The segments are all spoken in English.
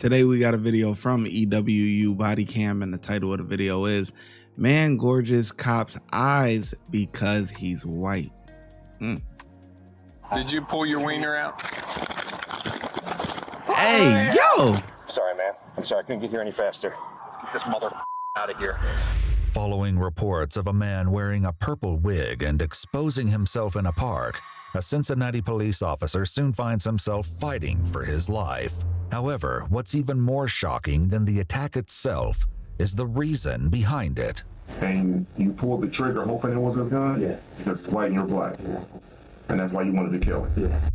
Today we got a video from EWU Body Cam, and the title of the video is "Man Gorges Cop's Eyes Because He's White." Did you pull your wiener out? Hey, yo! Sorry, man. I'm sorry, I couldn't get here any faster. Let's get this mother out of here. Following reports of a man wearing a purple wig and exposing himself in a park, a Cincinnati police officer soon finds himself fighting for his life. However, what's even more shocking than the attack itself is the reason behind it. And you pulled the trigger hoping it was his gun? Yes. Because it's white and you're black? Yes. And that's why you wanted to kill him? Yes.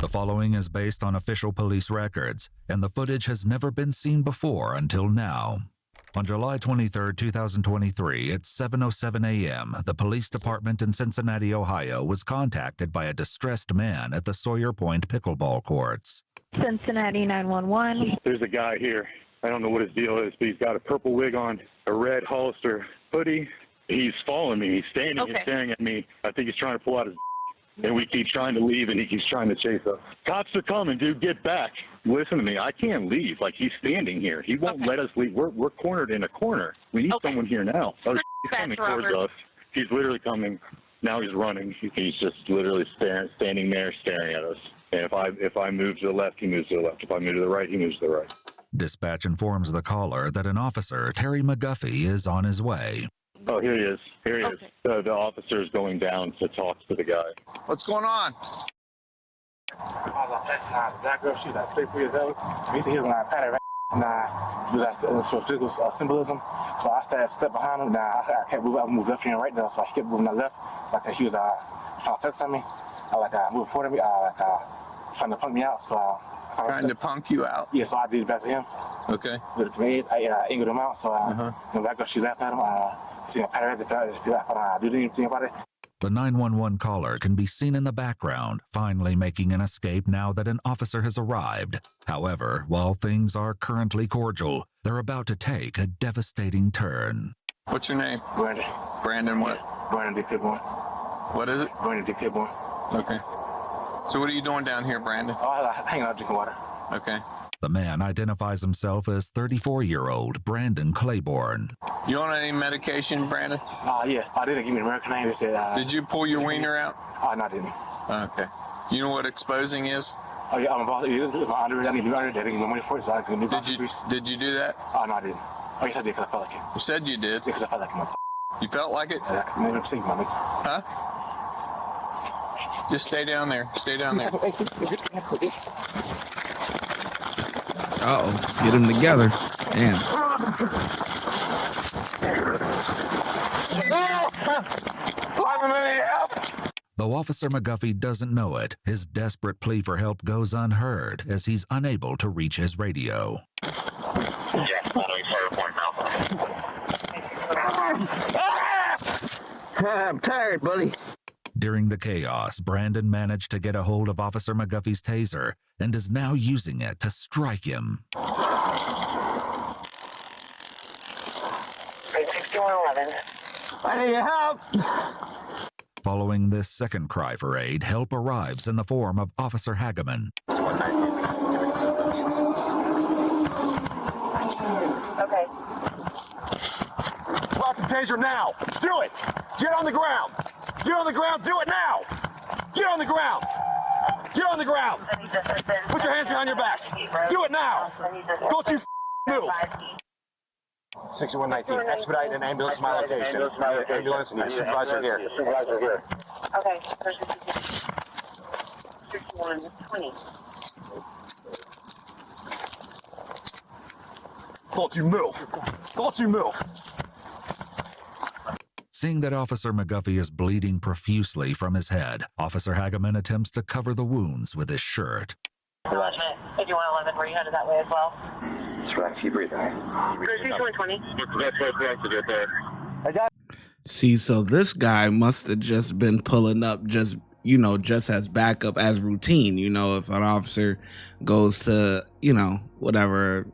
The following is based on official police records, and the footage has never been seen before until now. On July 23, 2023, at 7:07 a.m., the police department in Cincinnati, Ohio, was contacted by a distressed man at the Sawyer Point pickleball courts. Cincinnati 911. There's a guy here. I don't know what his deal is, but he's got a purple wig on, a red Hollister hoodie. He's following me. He's standing and staring at me. I think he's trying to pull out his and we keep trying to leave, and he keeps trying to chase us. Cops are coming, dude. Get back. Listen to me. I can't leave. Like, he's standing here. He won't let us leave. We're cornered in a corner. We need someone here now. Oh, he's coming towards us. He's literally coming. Now he's running. He's just literally standing there staring at us. And if I move to the left, he moves to the left. If I move to the right, he moves to the right. Dispatch informs the caller that an officer, Terry McGuffey, is on his way. Oh, here he is. Here he is. The officer is going down to talk to the guy. What's going on? Black girl, she was like 34 years old. We used to hear when I patted her now, it was some physical symbolism. So I stepped behind him. Now I kept moving. I moved left and right now, so he kept moving to the left. Like he was trying to flex on me. I moved forward to me. Trying to punk me out. So Trying to punk you out? Yeah, so I did it back to him. Okay. With it to me, I angled him out. So the black girl, she laughed at him. I pat her if I do anything about it. The 911 caller can be seen in the background, finally making an escape now that an officer has arrived. However, while things are currently cordial, they're about to take a devastating turn. What's your name? Brandon. Brandon what? Brandon D. Claiborne. What is it? Brandon D. Claiborne. Okay. So what are you doing down here, Brandon? Oh, hanging out drinking water. Okay. The man identifies himself as 34-year-old Brandon Claiborne. You on any medication, Brandon? Yes. I didn't give me an American name. They said. Did you pull your wiener out? No, I didn't. Okay. You know what exposing is? Oh, yeah, I'm about to. I need to be under. They didn't give me money for it, so I can do Did you do that? Oh, no, I didn't. Oh, yes, I did, because I felt like it. You said you did. Yeah, because I felt like it. You felt like it? Huh? Just stay down there. Stay down there. Uh-oh, get them together. Damn. Though Officer McGuffey doesn't know it, his desperate plea for help goes unheard as he's unable to reach his radio. I'm tired, buddy. During the chaos, Brandon managed to get a hold of Officer McGuffey's taser and is now using it to strike him. 6111. I need your help. Following this second cry for aid, help arrives in the form of Officer Hageman. Okay. Drop the taser now. Do it. Get on the ground. Get on the ground. Do it now. Get on the ground. Get on the ground. Put your hands behind your back. Do it now. Don't you move. 6119. Expedite an ambulance to my location. Ambulance and supervisor here. Okay. 6120. Don't you move. Don't you move. Seeing that Officer McGuffey is bleeding profusely from his head, Officer Hageman attempts to cover the wounds with his shirt. 5111, were you headed that way as well? That's right. Keep breathing. 6120. See, so this guy must have just been pulling up just as backup, as routine. If an officer goes to, whatever,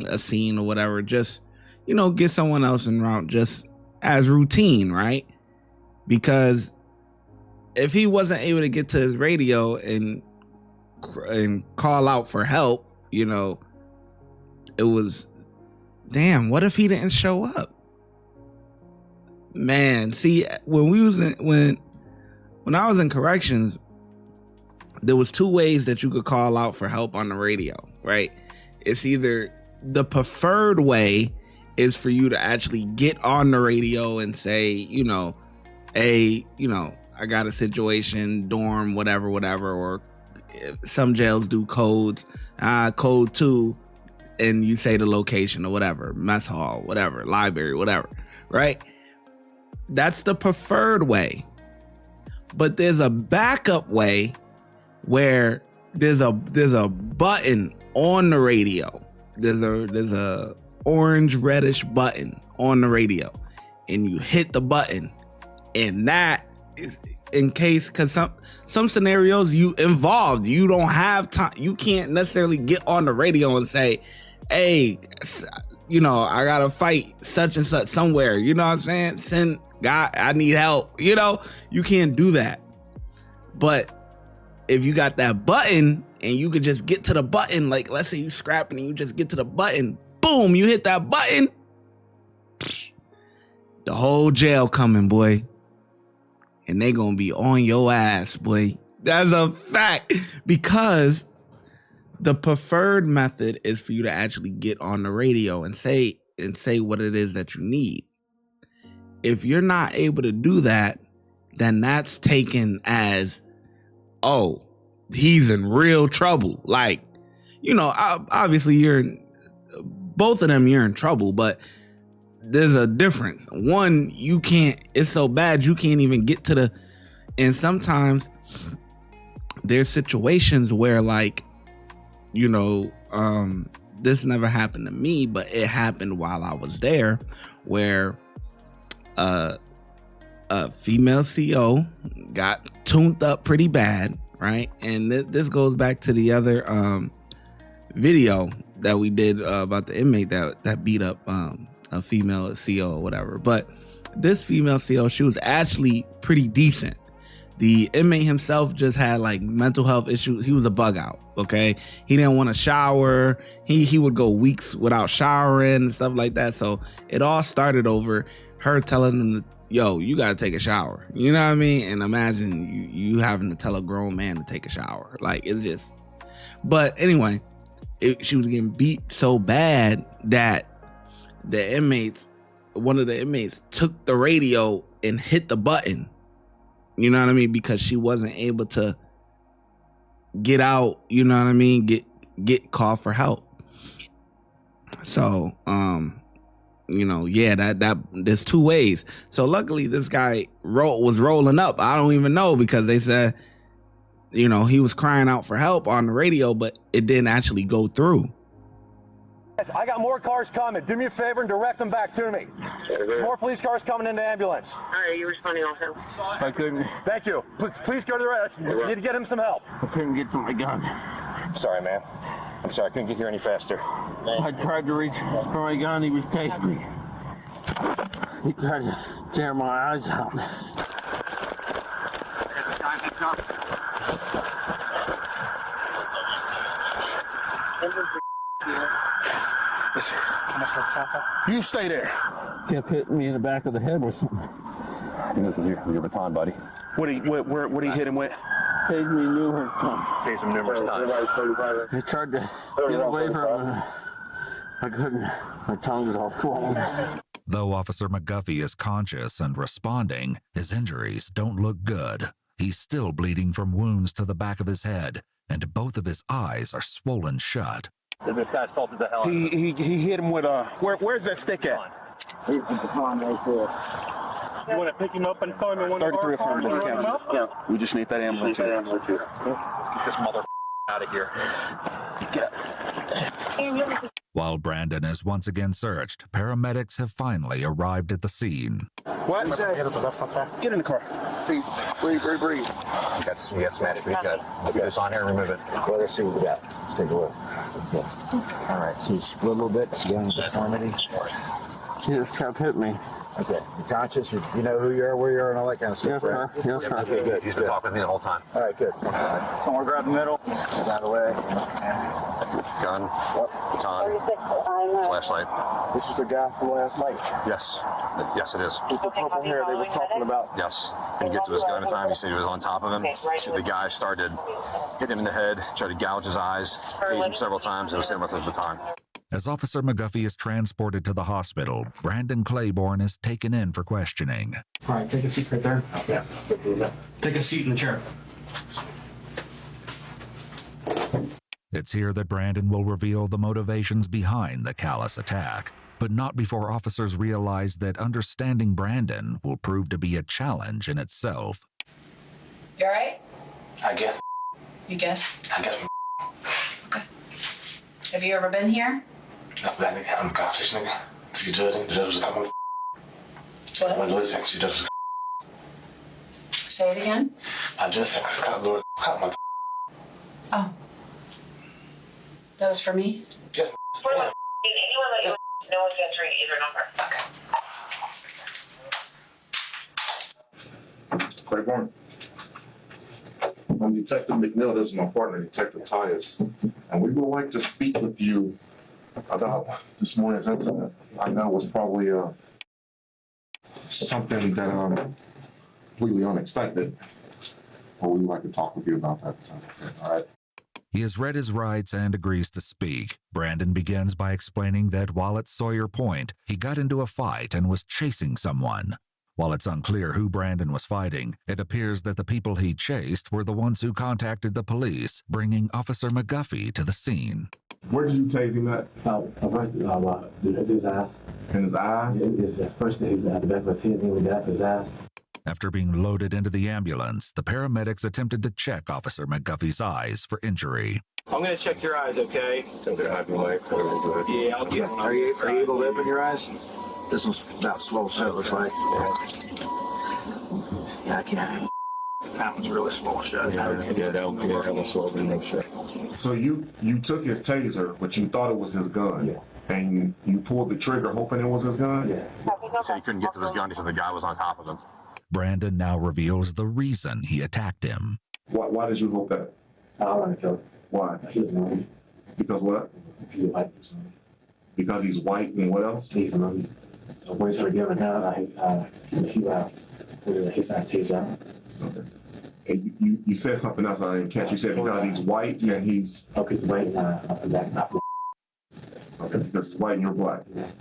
a scene or whatever, just, get someone else en route just as routine, right? Because if he wasn't able to get to his radio and call out for help, it was, damn, what if he didn't show up? Man, see, when I was in corrections, there was two ways that you could call out for help on the radio, right? It's either the preferred way is for you to actually get on the radio and say, you know, hey, you know, I got a situation, dorm, whatever, or some jails do codes, code 2, and you say the location or whatever, mess hall, whatever, library, whatever, right? That's the preferred way. But there's a backup way where there's a button on the radio. There's a orange reddish button on the radio, and you hit the button, and that is in case, because some scenarios you involved, you don't have time, you can't necessarily get on the radio and say, hey, you know, I gotta fight such and such somewhere, you know what I'm saying? Send God, I need help, you know, you can't do that. But if you got that button and you could just get to the button, like let's say you scrapping and you just get to the button, boom, you hit that button, the whole jail coming, boy. And they gonna be on your ass, boy. That's a fact. Because the preferred method is for you to actually get on the radio and say what it is that you need. If you're not able to do that, then that's taken as, oh, he's in real trouble. Like, you know, obviously both of them you're in trouble, but there's a difference. One, you can't, it's so bad you can't even get to and sometimes there's situations where, like, you know, this never happened to me, but it happened while I was there, where a female CO got tuned up pretty bad, right? And this goes back to the other video that we did about the inmate that beat up a female CO or whatever. But this female CO, she was actually pretty decent. The inmate himself just had like mental health issues. He was a bug out, okay? He didn't want to shower. He would go weeks without showering and stuff like that. So it all started over her telling him, yo, you got to take a shower. You know what I mean? And imagine you having to tell a grown man to take a shower. Like, it's just... But anyway, she was getting beat so bad that one of the inmates took the radio and hit the button. You know what I mean? Because she wasn't able to get out, you know what I mean? Get called for help. So, you know, yeah, that there's two ways. So luckily this guy was rolling up. I don't even know, because they said, you know, he was crying out for help on the radio, but it didn't actually go through. I got more cars coming. Do me a favor and direct them back to me. More police cars coming in the ambulance. All right, you responding also. I couldn't. Thank you. Please go to the right. I need to get him some help. I couldn't get to my gun. Sorry, man. I'm sorry. I couldn't get here any faster. I tried to reach for my gun. He was chasing me. He tried to tear my eyes out. You stay there. Kept hitting me in the back of the head with something. I think this was your baton, buddy. What did he hit him with? Tased me numerous times. Tased him numerous times. I tried to get away from him. I couldn't. My tongue was all swollen. Though Officer McGuffey is conscious and responding, his injuries don't look good. He's still bleeding from wounds to the back of his head, and both of his eyes are swollen shut. This guy assaulted the hell out of him. He hit him with a... Where's that stick at? Here's the baton right there. You want to pick him up and call him in one of our cars? Yeah. We just need that ambulance here. Let's get this mother out of here. Get up. While Brandon is once again searched, paramedics have finally arrived at the scene. What? Get in the car. Breathe. You got smashed pretty good. Let's get this on here and remove it. Well, let's see what we got. Let's take a look. Okay. All right. She's split a little bit. She's got a deformity. She just kept hitting me. Okay. You're conscious. You know who you are, where you are, and all that kind of stuff, Yes, right? sir. Yes, sir. Okay, good. He's been talking to me the whole time. All right, good. Someone grab the middle. Get out of the way. gun, baton, flashlight. This is the guy from last night. Yes. Yes, it is. With the purple hair they were talking about. Yes. When you get to his gun time, you see he was on top of him. You see the guy started hitting him in the head, tried to gouge his eyes, tased him several times, and was hit him with his baton. As Officer McGuffey is transported to the hospital, Brandon Claiborne is taken in for questioning. All right, take a seat right there. Yeah. Take a seat in the chair. It's here that Brandon will reveal the motivations behind the callous attack, but not before officers realize that understanding Brandon will prove to be a challenge in itself. You all right? I guess. You guess? I guess. Okay. Have you ever been here? Not that nigga. I'm a cop, this nigga. See, the judge was coming. What? My lawyer said she does. Say it again. I just said, cop, Lord, cop, my. Oh. That was for me? Yes. Anyone that you no one's answering either number. Okay. Claiborne. I'm Detective McNeil. This is my partner, Detective Tyus. And we would like to speak with you about this morning's incident. I know it was probably something that completely unexpected. But we would like to talk with you about that. All right. He has read his rights and agrees to speak. Brandon begins by explaining that while at Sawyer Point, he got into a fight and was chasing someone. While it's unclear who Brandon was fighting, it appears that the people he chased were the ones who contacted the police, bringing Officer McGuffey to the scene. Where did you tase him at? First, his eyes. In his eyes? First, his the back of his head, then the back of his eyes. After being loaded into the ambulance, the paramedics attempted to check Officer McGuffey's eyes for injury. I'm gonna check your eyes, okay? Something happened, like, Yeah, I'll get. Are you able to open your eyes? This one's about slow, so it looks like. Yeah, I can't. That one's really small shut. that was slow. So you took his taser, but you thought it was his gun. Yeah. And you pulled the trigger hoping it was his gun? Yeah. He said he couldn't get to his gun because the guy was on top of him. Brandon now reveals the reason he attacked him. Why did you hope that? I don't want to kill him. Why? He's an Because what? He's a white. Because he's white and what else? He's an army. So when he started getting down, he out. His side takes out. Okay. And you said something else I didn't catch. You said because he's white and he's... Oh, because he's white and black. Okay, because he's white and you're black. Yes.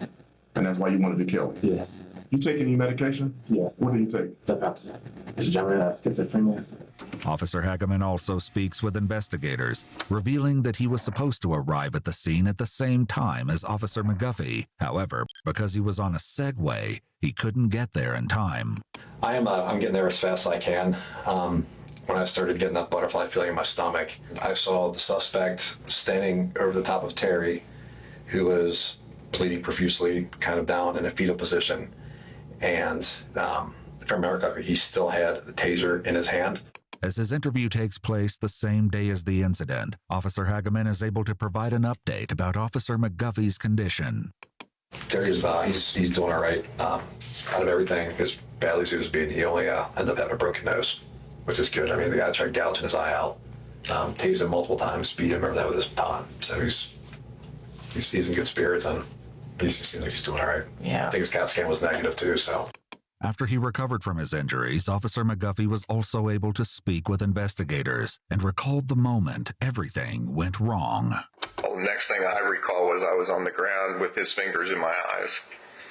And that's why you wanted to kill him? Yes. You take any medication? Yes. What do you take? It's a general schizophrenia. Officer Hageman also speaks with investigators, revealing that he was supposed to arrive at the scene at the same time as Officer McGuffey. However, because he was on a Segway, he couldn't get there in time. I'm getting there as fast as I can. When I started getting that butterfly feeling in my stomach, I saw the suspect standing over the top of Terry, who was bleeding profusely, kind of down in a fetal position. And if I remember correctly, he still had the taser in his hand. As his interview takes place the same day as the incident, Officer Hageman is able to provide an update about Officer McGuffey's condition. Terry's he's doing all right. Out of everything, as badly as he was beaten, he only ended up having a broken nose, which is good. I mean, the guy tried gouging his eye out, tased him multiple times, beat him over that with his baton. So he's in good spirits, and he seems like he's doing all right. Yeah. I think his CAT scan was negative too, so. After he recovered from his injuries, Officer McGuffey was also able to speak with investigators and recalled the moment everything went wrong. Well, the next thing I recall was I was on the ground with his fingers in my eyes.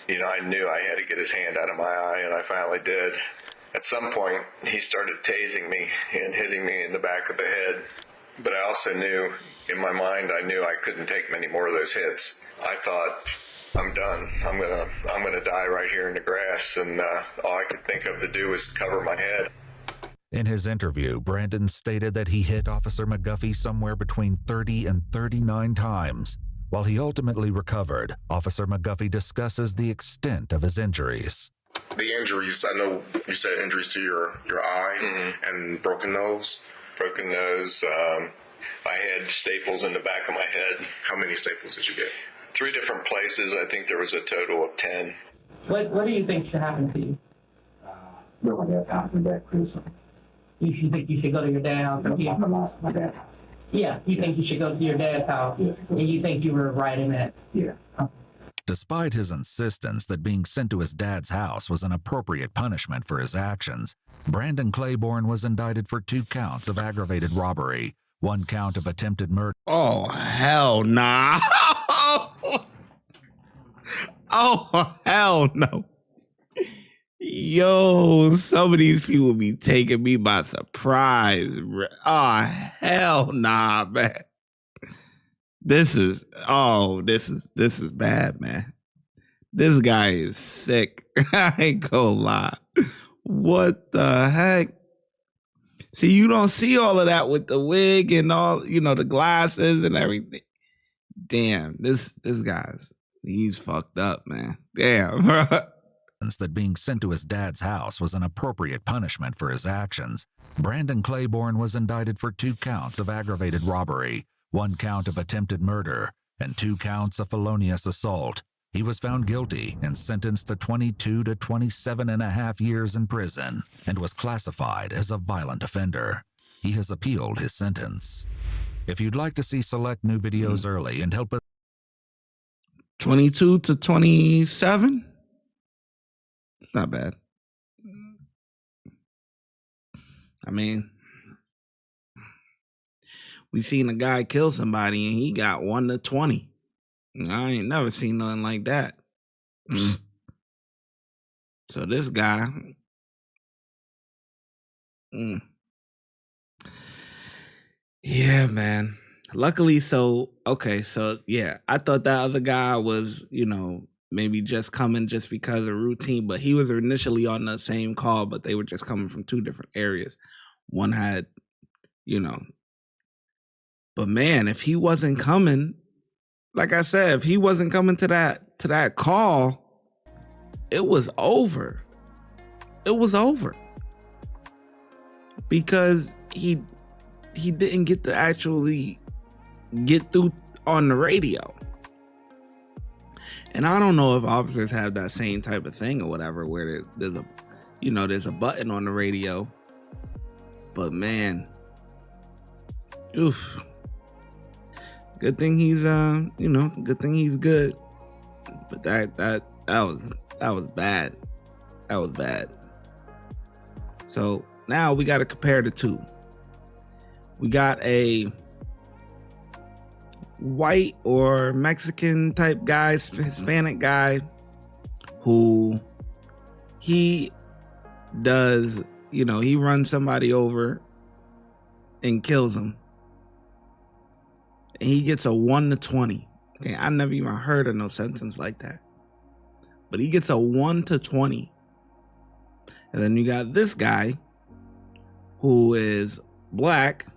I knew I had to get his hand out of my eye, and I finally did. At some point, he started tasing me and hitting me in the back of the head. But I also knew, in my mind, I knew I couldn't take many more of those hits. I thought, I'm done. I'm gonna die right here in the grass, and all I could think of to do was cover my head. In his interview, Brandon stated that he hit Officer McGuffey somewhere between 30 and 39 times. While he ultimately recovered, Officer McGuffey discusses the extent of his injuries. The injuries, I know you said injuries to your eye and broken nose. Broken nose. I had staples in the back of my head. How many staples did you get? 3 different places. I think there was a total of 10. What do you think should happen to you? Go to my dad's house and back cruise. You should think you should go to your dad's house and My dad's house. Yeah, you think you should go to your dad's house, and you think you were right in that? Yeah. Despite his insistence that being sent to his dad's house was an appropriate punishment for his actions, Brandon Claiborne was indicted for 2 counts of aggravated robbery, 1 count of attempted murder. Oh, hell nah. Oh, hell no. Yo, some of these people be taking me by surprise. Oh, hell nah, man. This is bad, man. This guy is sick. I ain't gonna lie. What the heck? See, you don't see all of that with the wig and all, the glasses and everything. Damn, this guy's, he's fucked up, man. Damn. That being sent to his dad's house was an appropriate punishment for his actions, Brandon Claiborne was indicted for 2 counts of aggravated robbery, 1 count of attempted murder, and 2 counts of felonious assault. He was found guilty and sentenced to 22 to 27.5 years in prison and was classified as a violent offender. He has appealed his sentence. If you'd like to see select new videos early and help us 22 to 27? It's not bad. I mean, we seen a guy kill somebody and he got 1 to 20. I ain't never seen nothing like that. So this guy, yeah, man. Luckily, yeah, I thought that other guy was, maybe just coming just because of routine, but he was initially on the same call, but they were just coming from 2 different areas. One had, but man, if he wasn't coming, like I said, if he wasn't coming to that call, it was over. It was over. Because he didn't get to actually get through on the radio. And I don't know if officers have that same type of thing or whatever, where there's a button on the radio. But man, oof. Good thing he's good thing he's good. But that was bad. That was bad. So now we got to compare the 2. We got a white or Mexican type guy, Hispanic guy, who he does, he runs somebody over and kills him. And he gets a 1 to 20. Okay, I never even heard of no sentence like that. But he gets a 1 to 20. And then you got this guy who is black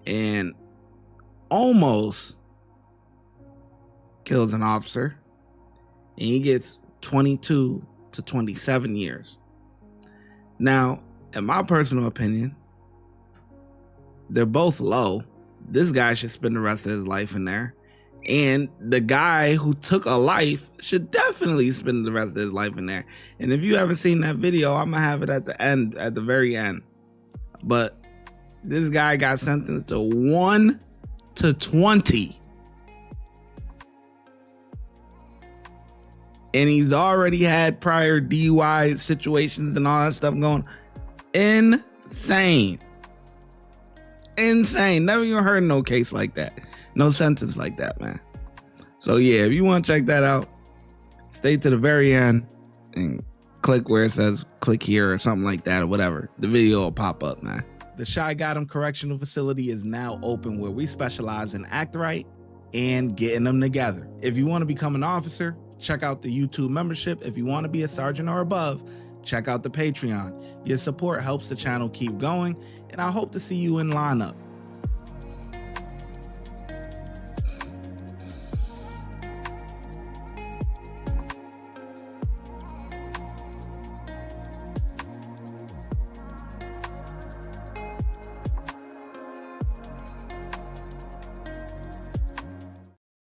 and almost kills an officer. And he gets 22 to 27 years. Now, in my personal opinion, they're both low. This guy should spend the rest of his life in there. And the guy who took a life should definitely spend the rest of his life in there. And if you haven't seen that video, I'm going to have it at the very end. But this guy got sentenced to 1 to 20. And he's already had prior DUI situations and all that stuff going. Insane. Never even heard no case like that. No sentence like that, man. So yeah, if you want to check that out, stay to the very end and click where it says click here or something like that or whatever. The video will pop up, man. The ShyGotEm Correctional Facility is now open, where we specialize in act right and getting them together. If you want to become an officer, check out the YouTube membership. If you want to be a sergeant or above, check out the Patreon. Your support helps the channel keep going, and I hope to see you in lineup.